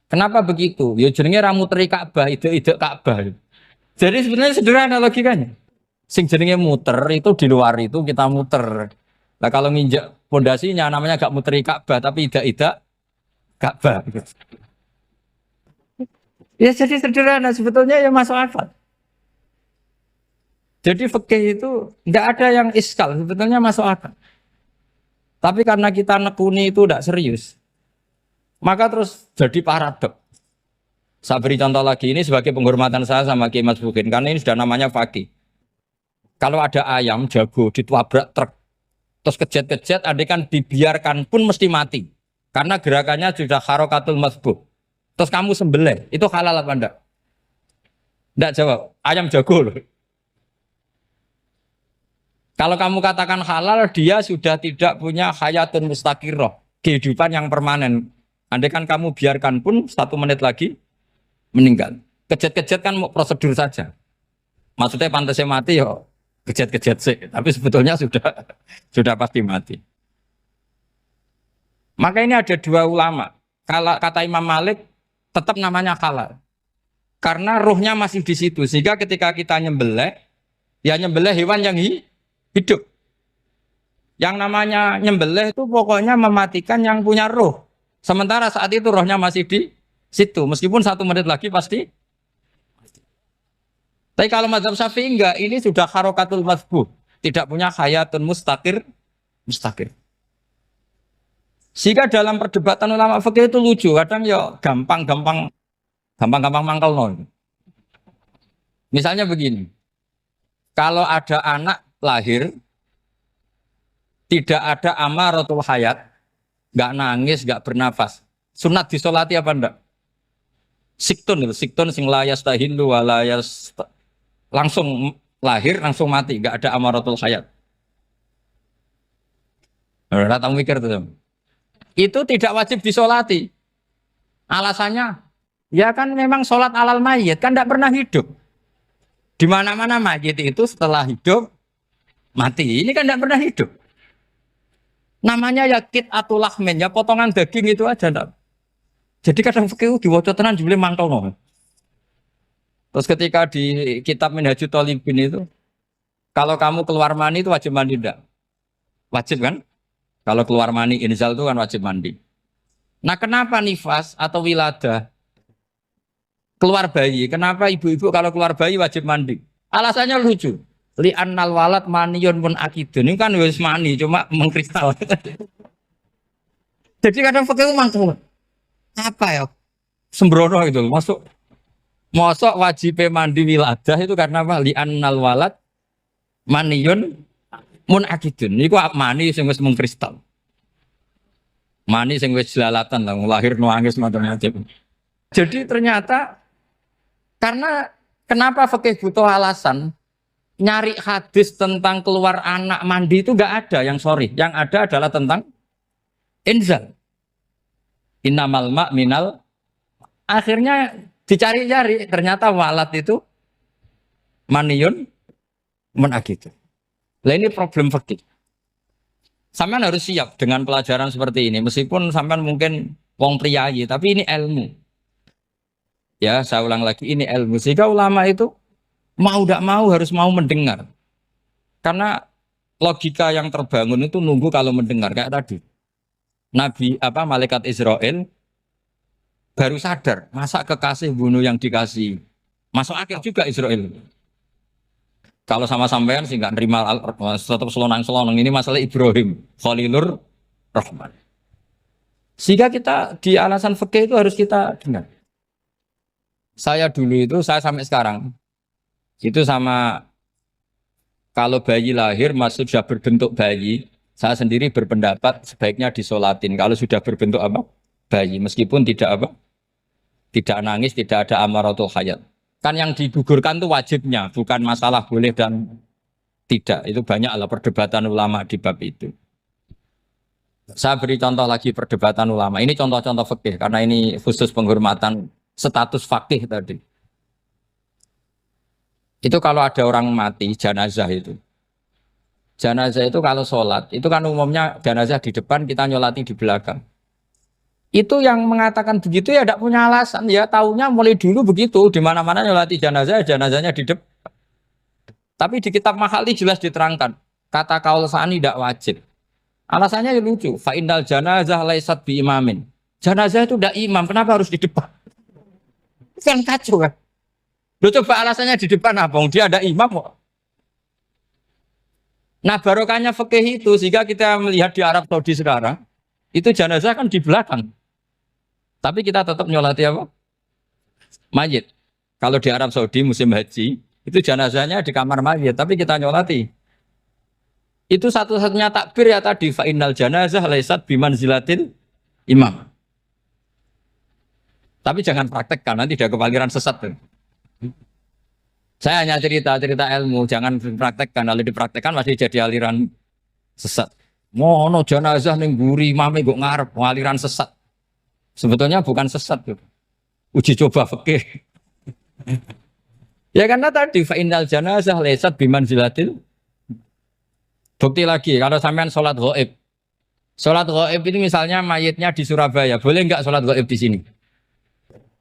Kenapa begitu? Ya jenenge ra muteri Ka'bah, ide-ide Ka'bah. Jadi sebenarnya sederhana logikanya. Sing jenenge muter itu di luar itu kita muter. Nah kalau nginjak pondasinya namanya gak muteri Ka'bah tapi ide-ide Ka'bah. Ya jadi sederhana sebetulnya ya masuk akal. Jadi fikih itu enggak ada yang iskal, sebetulnya masuk akal. Tapi karena kita nekuni itu tidak serius, maka terus jadi paradok. Saya beri contoh lagi, ini sebagai penghormatan saya sama Kiai Mas Bukin, karena ini sudah namanya fakih. Kalau ada ayam jago ditabrak truk, terus kejet-kejet, adekan dibiarkan pun mesti mati. Karena gerakannya sudah harokatul masbuh. Terus kamu sembelih, itu halal apa enggak? Enggak jawab, ayam jago loh. Kalau kamu katakan halal, dia sudah tidak punya hayatun mustaqirroh, kehidupan yang permanen. Andai kan kamu biarkan pun 1 menit lagi meninggal. Kejet-kejet kan prosedur saja. Maksudnya pantasnya mati ya kejet-kejet sih, tapi sebetulnya sudah pasti mati. Maka ini ada 2 ulama. Kalau kata Imam Malik tetap namanya halal. Karena ruhnya masih di situ, sehingga ketika kita nyembelih, ya nyembelih hewan yang hidup. Yang namanya nyembelih itu pokoknya mematikan yang punya roh. Sementara saat itu rohnya masih di situ. Meskipun 1 menit lagi pasti. Tapi kalau mazhab Syafi'i enggak, ini sudah harokatul mazbuh, tidak punya hayatun mustaqir. Sehingga dalam perdebatan ulama fikih itu lucu, kadang ya gampang-gampang mangkel nol. Misalnya begini, kalau ada anak lahir tidak ada amaratul hayat, nggak nangis, nggak bernafas, sunat disolati apa enggak? Siktun sing layas tahilu walayas langsung lahir langsung mati, nggak ada amaratul hayat. Ora tahu mikir tuh. Itu tidak wajib disolati. Alasannya, ya kan memang sholat alal mayit kan tidak pernah hidup. Di mana-mana mayit itu setelah hidup mati. Ini kan tidak pernah hidup. Namanya ya atul lahmin, ya potongan daging itu aja. Enggak. Jadi kadang fikih diwaca tenan jebule mangkel no. Terus ketika di kitab Minhajul Thalibin itu, kalau kamu keluar mani itu wajib mandi enggak? Wajib kan? Kalau keluar mani inzal itu kan wajib mandi. Nah kenapa nifas atau wiladah keluar bayi? Kenapa ibu-ibu kalau keluar bayi wajib mandi? Alasannya lucu. Li'annal walad maniyun mun akidun. Ini kan wis mani cuma mengkristal. Jadi kadang fikih mangkel. Apa ya? Sembrono gitu. Masuk wajib mandi wiladah itu karena apa? Li'annal walad maniyun mun akidun. Niku mani sing wis mengkristal. Mani sing wis jelalatan lah lahir nuangis macam-macam. Jadi ternyata karena kenapa fikih butuh alasan nyari hadis tentang keluar anak mandi itu enggak ada yang yang ada adalah tentang inzal. Innamal ma' minal akhirnya dicari-cari ternyata walad itu maniyun menakid. Lah ini problem fikih. Sampean harus siap dengan pelajaran seperti ini meskipun sampean mungkin wong priayi tapi ini ilmu. Ya, saya ulang lagi ini ilmu. Sehingga ulama itu mau tidak mau harus mau mendengar. Karena logika yang terbangun itu nunggu kalau mendengar kayak tadi. Malaikat Israel baru sadar, masa kekasih bunuh yang dikasih. Masuk akal juga Israel. Kalau sama sampean sih nggak nerima tetap selonang-selonang ini masalah Ibrahim, Khalilur Rahman. Sehingga kita di alasan fikih itu harus kita dengar. Saya dulu itu, saya sampai sekarang itu sama kalau bayi lahir masih sudah berbentuk bayi, saya sendiri berpendapat sebaiknya disolatin kalau sudah berbentuk apa? Bayi, meskipun tidak nangis, tidak ada amaratul hayat. Kan yang digugurkan itu wajibnya, bukan masalah boleh dan tidak. Itu banyaklah perdebatan ulama di bab itu. Saya beri contoh lagi perdebatan ulama. Ini contoh-contoh fikih karena ini khusus penghormatan status fakih tadi. Itu kalau ada orang mati jenazah itu. Jenazah itu kalau sholat, itu kan umumnya jenazah di depan, kita nyolati di belakang. Itu yang mengatakan begitu ya tidak punya alasan, ya taunya mulai dulu begitu, di mana-mana nyolati jenazah, jenazahnya di depan. Tapi di kitab Mahali jelas diterangkan, kata kaul sani tidak wajib. Alasannya ya lucu, fa innal janazah laisat bi imamin. Jenazah itu tidak imam, kenapa harus di depan? Kan kacau kan? Lo coba alasannya di depan apa? Dia ada imam kok. Nah barokahnya fikih itu sehingga kita melihat di Arab Saudi sekarang itu jenazah kan di belakang, tapi kita tetap nyolati apa? Mayit. Kalau di Arab Saudi musim haji itu jenazahnya di kamar mayit, tapi kita nyolati. Itu satu-satunya takbir ya tadi fa innal janazah laisat bimanzilatil imam. Tapi jangan praktekkan nanti tidak kepaliran sesat. Saya hanya cerita ilmu, jangan dipraktekkan. Kalau dipraktekkan masih jadi aliran sesat. Mono jenazah ning mburi mame kok ngarep aliran sesat. Sebetulnya bukan sesat tuh. Uji coba fikih. Ya karena tadi fa innal janazah laisat bimanzilatil. Bukti lagi kalau sampean sholat ghaib. Sholat ghaib ini misalnya mayitnya di Surabaya, boleh enggak sholat ghaib di sini?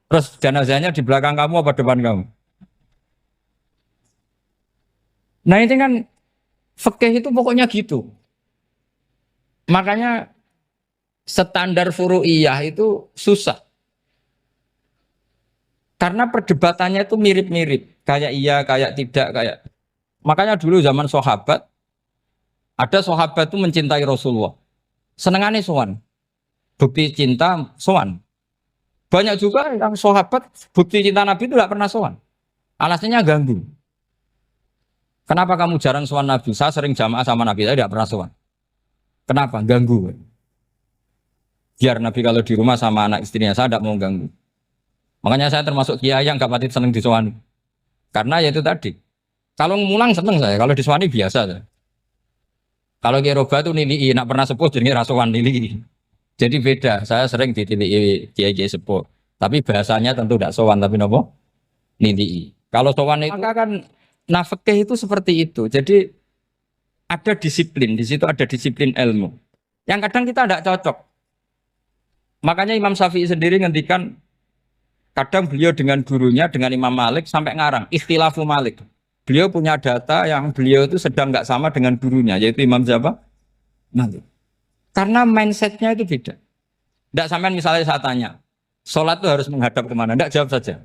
Terus jenazahnya di belakang kamu apa depan kamu? Nah ini kan fikih itu pokoknya gitu. Makanya standar furu'iyah itu susah. Karena perdebatannya itu mirip-mirip, kayak iya, kayak tidak, kayak. Makanya dulu zaman sahabat, ada sahabat itu mencintai Rasulullah. Senengannya sowan. Bukti cinta sowan. Banyak juga yang sahabat bukti cinta Nabi itu tidak pernah sowan. Alasannya ganggu. Kenapa kamu jarang sowan Nabi? Saya sering jamaah sama Nabi, saya tidak pernah sowan. Kenapa? Ganggu. Biar Nabi kalau di rumah sama anak istrinya, saya tidak mau ganggu. Makanya saya termasuk kiai yang gak pati seneng disowani. Karena ya itu tadi. Kalau ngulang seneng saya, kalau disowani biasa saya. Kalau kiai roba itu nilai, nak pernah sepuh jadi rasuan nilai. Jadi beda, saya sering ditilii kiai sepuh. Tapi bahasanya tentu tidak sowan, tapi nopo nilai. Kalau sowan itu maka kan nafkah itu seperti itu. Jadi ada disiplin, di situ ada disiplin ilmu. Yang kadang kita tidak cocok. Makanya Imam Syafi'i sendiri ngendikan kadang beliau dengan gurunya, dengan Imam Malik sampai ngarang ikhtilafu Malik. Beliau punya data yang beliau itu sedang nggak sama dengan gurunya, yaitu Imam siapa? Malik. Karena mindsetnya itu beda. Tidak sampai misalnya saya tanya, sholat itu harus menghadap kemana? Tidak, jawab saja.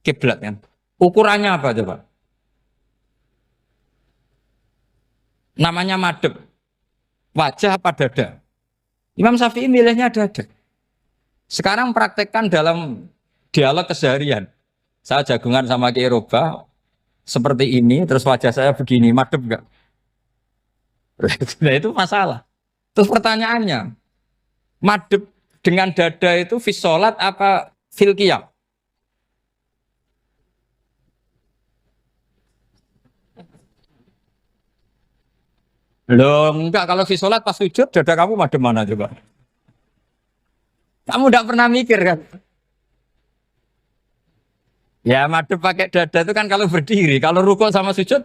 Kiblat kan. Ukurannya apa coba? Namanya madhep. Wajah apa dada? Imam Syafi'i milihnya dada. Sekarang praktekkan dalam dialog keseharian. Saya jagungan sama Kiai Roba seperti ini, terus wajah saya begini, madhep enggak? Nah itu masalah. Terus pertanyaannya, madhep dengan dada itu fis sholat apa fil qiyam? Loh enggak, kalau fis sholat pas sujud dada kamu madhep mana coba? Kamu enggak pernah mikir kan? Ya madhep pakai dada itu kan kalau berdiri, kalau rukuk sama sujud.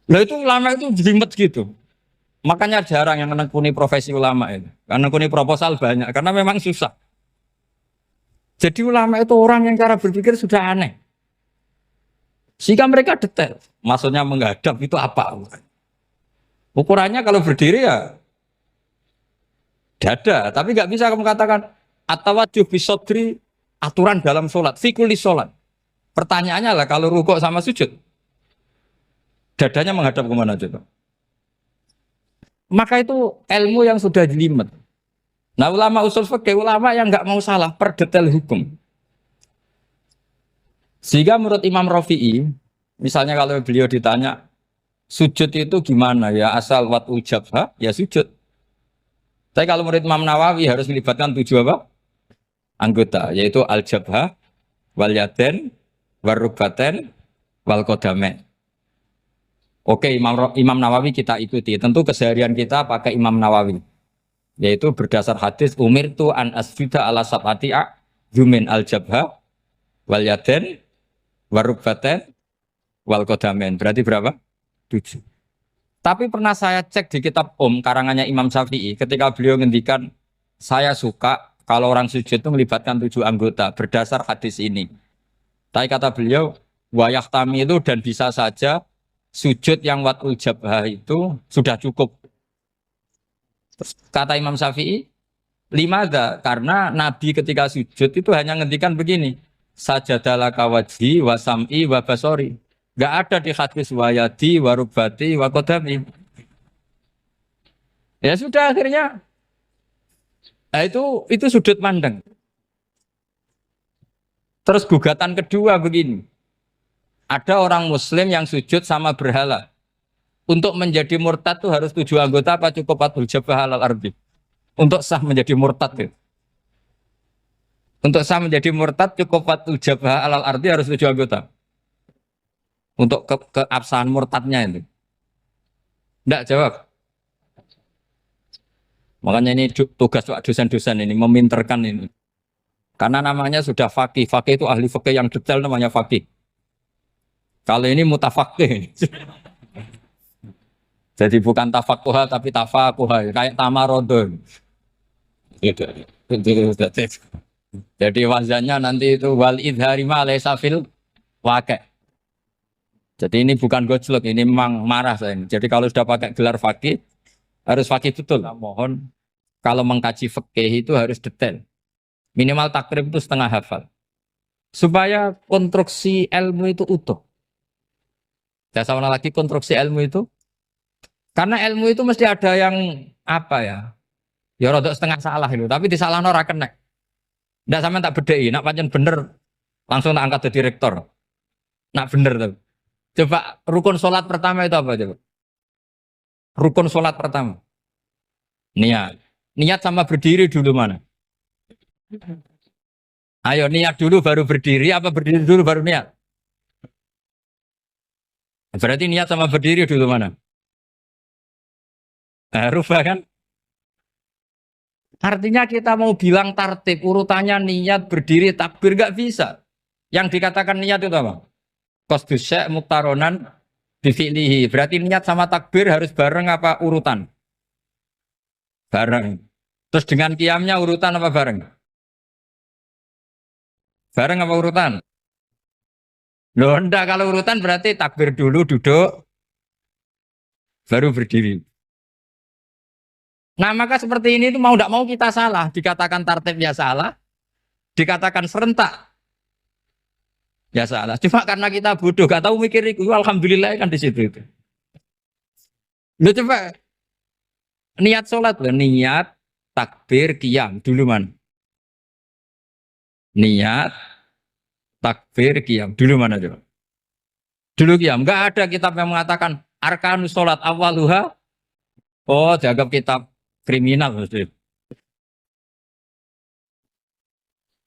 Loh itu ulama itu jelimet gitu. Makanya jarang yang menekuni profesi ulama itu. Karena menekuni proposal banyak, karena memang susah. Jadi ulama itu orang yang cara berpikir sudah aneh. Sehingga mereka detail. Maksudnya menghadap itu apa? Ukurannya kalau berdiri ya dada. Tapi nggak bisa kamu katakan atawajjuh bisodri aturan dalam sholat. Fikuli sholat. Pertanyaannya lah kalau rukuk sama sujud. Dadanya menghadap kemana coba? Maka itu ilmu yang sudah jelimet. Nah ulama usul fikih, ulama yang nggak mau salah per detail hukum. Sehingga menurut Imam Rafi'i, misalnya kalau beliau ditanya, sujud itu gimana ya, asal watul jabha, ya sujud. Tapi kalau menurut Imam Nawawi harus melibatkan 7 apa? Anggota, yaitu al-jabha, wal yaden, warrubaten, wal kodamen. Oke, Imam Nawawi kita ikuti. Tentu keseharian kita pakai Imam Nawawi. Yaitu berdasar hadis umirtu an asjuda ala sab'ati yumin al-jabha wal yaden warubbaten wal kodamen. Berarti berapa? 7. Tapi pernah saya cek di kitab karangannya Imam Syafi'i ketika beliau ngendikan saya suka kalau orang sujud itu melibatkan 7 anggota berdasar hadis ini. Tapi kata beliau wayah tami itu dan bisa saja sujud yang watul jabha itu sudah cukup. Terus kata Imam Syafi'i, limada karena Nabi ketika sujud itu hanya ngendikan begini, sajadalaka wajhi wa sam'i wa basori. Gak ada di hadis wayadi wa rubati wa kodami. Ya sudah akhirnya. Nah itu sudut pandang. Terus gugatan kedua begini. Ada orang muslim yang sujud sama berhala. Untuk menjadi murtad itu harus 7 anggota apa cukup watul jabah alal ardi? Untuk sah menjadi murtad itu. Untuk sah menjadi murtad cukup watul jabah alal ardi harus 7 anggota. Untuk keabsahan murtadnya itu. Tidak jawab. Makanya ini tugas dosen-dosen ini meminterkan ini. Karena namanya sudah faqih. Faqih itu ahli faqih yang detail namanya faqih. Kalau ini mutafaqih. Jadi bukan tafakuha tapi tafakuha, kayak tamarodon. Jadi wazannya nanti itu wal idhari ma laysa fil waqi'. Jadi ini bukan gojlok, ini memang marah saya. Jadi kalau sudah pakai gelar faqih, Harus fakih betul. Nah, mohon kalau mengkaji fikih itu harus detail. Minimal takrib itu setengah hafal. Supaya konstruksi ilmu itu utuh. Saya sama lagi konstruksi ilmu itu. Karena ilmu itu mesti ada yang apa ya? Ya rodok setengah salah itu, tapi disalahno ora kena. Ndak sampean tak bedheki, nak pancen bener langsung tak angkat jadi direktur. Nak bener tuh. Coba rukun sholat pertama itu apa coba? Rukun sholat pertama. Niat. Niat sama berdiri dulu mana? Ayo niat dulu baru berdiri, apa berdiri dulu baru niat? Berarti niat sama berdiri dulu mana? Rubah kan? Artinya kita mau bilang tartib, urutannya niat, berdiri, takbir gak bisa. Yang dikatakan niat itu apa? Qasdus syai' muktaronan bifi'lihi. Berarti niat sama takbir harus bareng apa urutan? Bareng. Terus dengan qiyamnya urutan apa bareng? Bareng apa urutan? Loh enggak, kalau urutan berarti takbir dulu duduk baru berdiri. Nah maka seperti ini itu mau tidak mau kita salah. Dikatakan tartib ya salah. Dikatakan serentak ya salah. Cuma karena kita bodoh gak tahu mikir itu. Alhamdulillah kan di situ itu. Lu coba niat sholat loh. Niat takbir qiyam dulu man. Niat takbir qiyam dulu mana coba? Dulu qiyam. Enggak ada kitab yang mengatakan arkanus sholat awaluha. Oh, dianggap kitab kriminal maksudnya.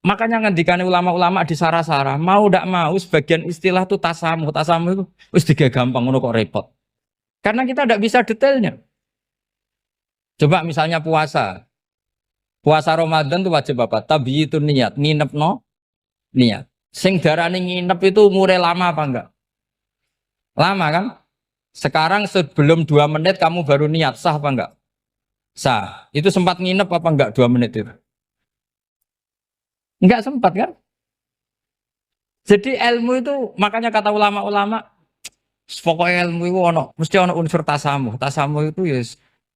Makanya ngendikane ulama-ulama di sarah-sarah, mau ndak mau sebagian istilah itu tasamuh. Tasamuh itu wis digawe gampang ngono kok repot. Karena kita ndak bisa detailnya. Coba misalnya puasa. Puasa Ramadan itu wajib apa? Tabyitun niat, nginep no niat. Sing darani nginep itu umure lama apa enggak? Lama kan? Sekarang sebelum 2 menit kamu baru niat, sah apa enggak? Sah. Itu sempat nginep apa enggak 2 menit itu? Enggak sempat kan? Jadi ilmu itu makanya kata ulama-ulama pokoknya ilmu itu mesti ono unsur tasamuh. Tasamuh itu ya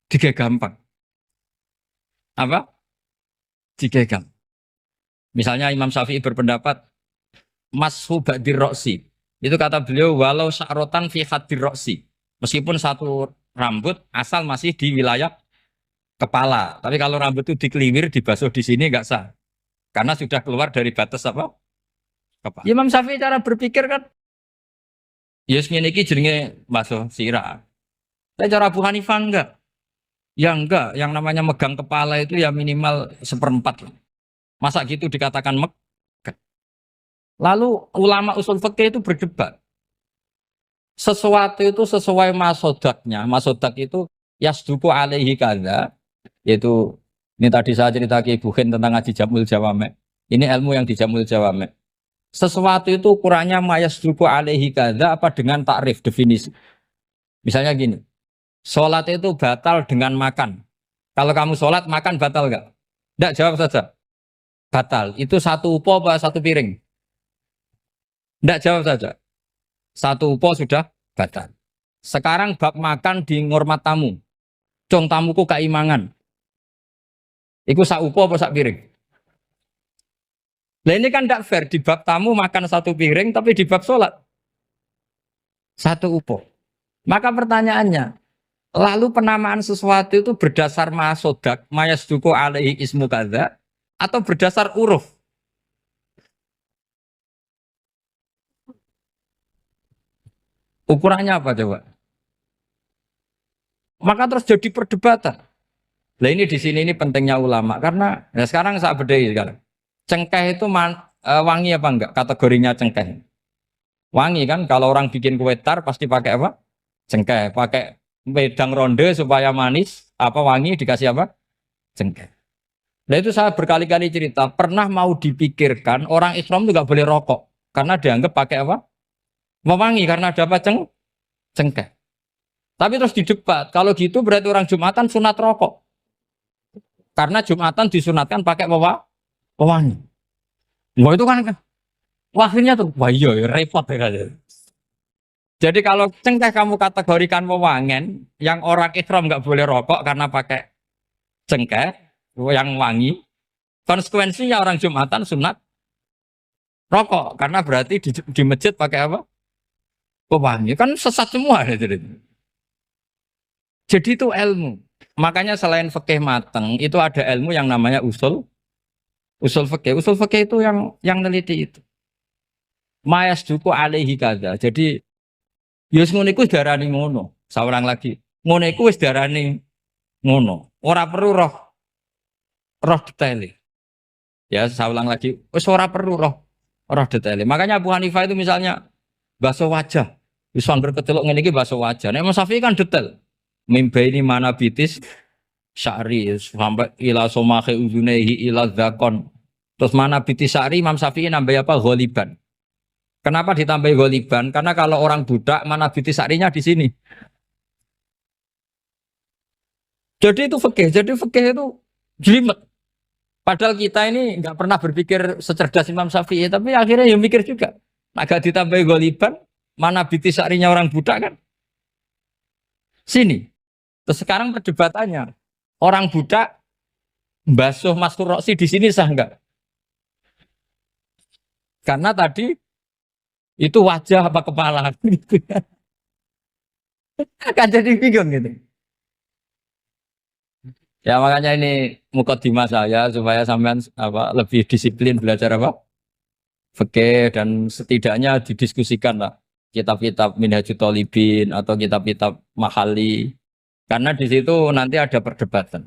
tiga gampang. Apa? Tiga gampang. Misalnya Imam Syafi'i berpendapat mashu ba'dir roksi. Itu kata beliau walau sya'rotan fi hadir roksi. Meskipun satu rambut asal masih di wilayah kepala. Tapi kalau rambut itu dikeliwir, dibasuh di sini enggak sah. Karena sudah keluar dari batas apa? Kepala. Imam Syafi'i cara berpikir kan yes ngene iki jenenge basuh sirah. Tapi cara Abu Hanifah enggak. Ya enggak, yang namanya megang kepala itu ya minimal 1/4 lah. Masa gitu dikatakan megah. Lalu ulama usul fikih itu berdebat. Sesuatu itu sesuai masodaknya. Masodak itu yasduku alaihi kadza, yaitu ini tadi saya cerita ke Ibu Khen tentang ngaji Jamul Jawame. Ini ilmu yang di Jamul Jawame. Sesuatu itu ukurannya mayasduku alaihi kadza apa dengan takrif definisi. Misalnya gini, sholat itu batal dengan makan. Kalau kamu sholat makan batal enggak? Enggak, jawab saja. Batal. Itu satu upo apa satu piring? Enggak, jawab saja. Satu upo sudah batal. Sekarang bab makan di ngormat tamu. Cong tamuku keimangan. Iku sak upo apa sak piring? Nah ini kan tidak fair. Di bab tamu makan satu piring, tapi di bab sholat satu upo. Maka pertanyaannya, lalu penamaan sesuatu itu berdasar masodak, mayasduku alaihi ismu kadza, atau berdasar uruf? Ukurannya apa coba? Maka terus jadi perdebatan. Nah ini di sini ini pentingnya ulama karena ya sekarang saya bedai sekarang. Cengkeh itu wangi apa enggak? Kategorinya cengkeh. Wangi kan? Kalau orang bikin kue tar pasti pakai apa? Cengkeh. Pakai wedang ronde supaya manis. Apa wangi dikasih apa? Cengkeh. Nah itu saya berkali-kali cerita. Pernah mau dipikirkan orang Islam itu nggak boleh rokok karena dianggap pakai apa? Mewangi karena ada apa? Cengkeh. Tapi terus didebat. Kalau gitu berarti orang Jumatan sunat rokok. Karena Jumatan disunatkan pakai pewangi. Wah itu kan akhirnya tuh, wah iya ya repot ya kan. Jadi kalau cengkeh kamu kategorikan wewangen, yang orang ihram nggak boleh rokok karena pakai cengkeh yang wangi. Konsekuensinya orang Jumatan sunat rokok karena berarti di masjid pakai apa? Pewangi. Kan sesat semua. Jadi itu ilmu. Makanya selain fikih mateng, itu ada ilmu yang namanya usul fikih. Usul fikih itu yang neliti itu. Mayas duku alaihi kada. Jadi yus ngono iku darani ngono. Saurang lagi. Ngono iku wis darani ngono. Ora perlu roh detail. Ya, saya ulang lagi. Wis ora perlu roh detail. Makanya Abu Hanifah itu misalnya basuh wajah. Wis angger keteluk ngene iki basuh wajah. Nek Imam Syafi'i kan detail. Mimba ini mana bitis syari sampai ila somahe uzunehi ila zakon. Terus mana bitis syari Imam Syafi'i nambah apa? Ghaliban. Kenapa ditambah ghaliban? Karena kalau orang budak mana bitis syarinya di sini. Jadi itu fikih. Jadi fikih itu jelimet. Padahal kita ini nggak pernah berpikir secerdas Imam Syafi'i, tapi akhirnya ya mikir juga. Agak ditambah ghaliban, mana bitis syarinya orang budak kan? Sini. Terus sekarang perdebatannya, orang budak basuh mastur roksi di sini sah enggak? Karena tadi itu wajah apa kepala gitu ya. Kan jadi bingung gitu. Ya makanya ini mukadimah saya supaya sampean apa lebih disiplin belajar apa? Fikih dan setidaknya didiskusikan lah kitab-kitab Minhajul Thalibin atau kitab-kitab Mahali. Karena di situ nanti ada perdebatan.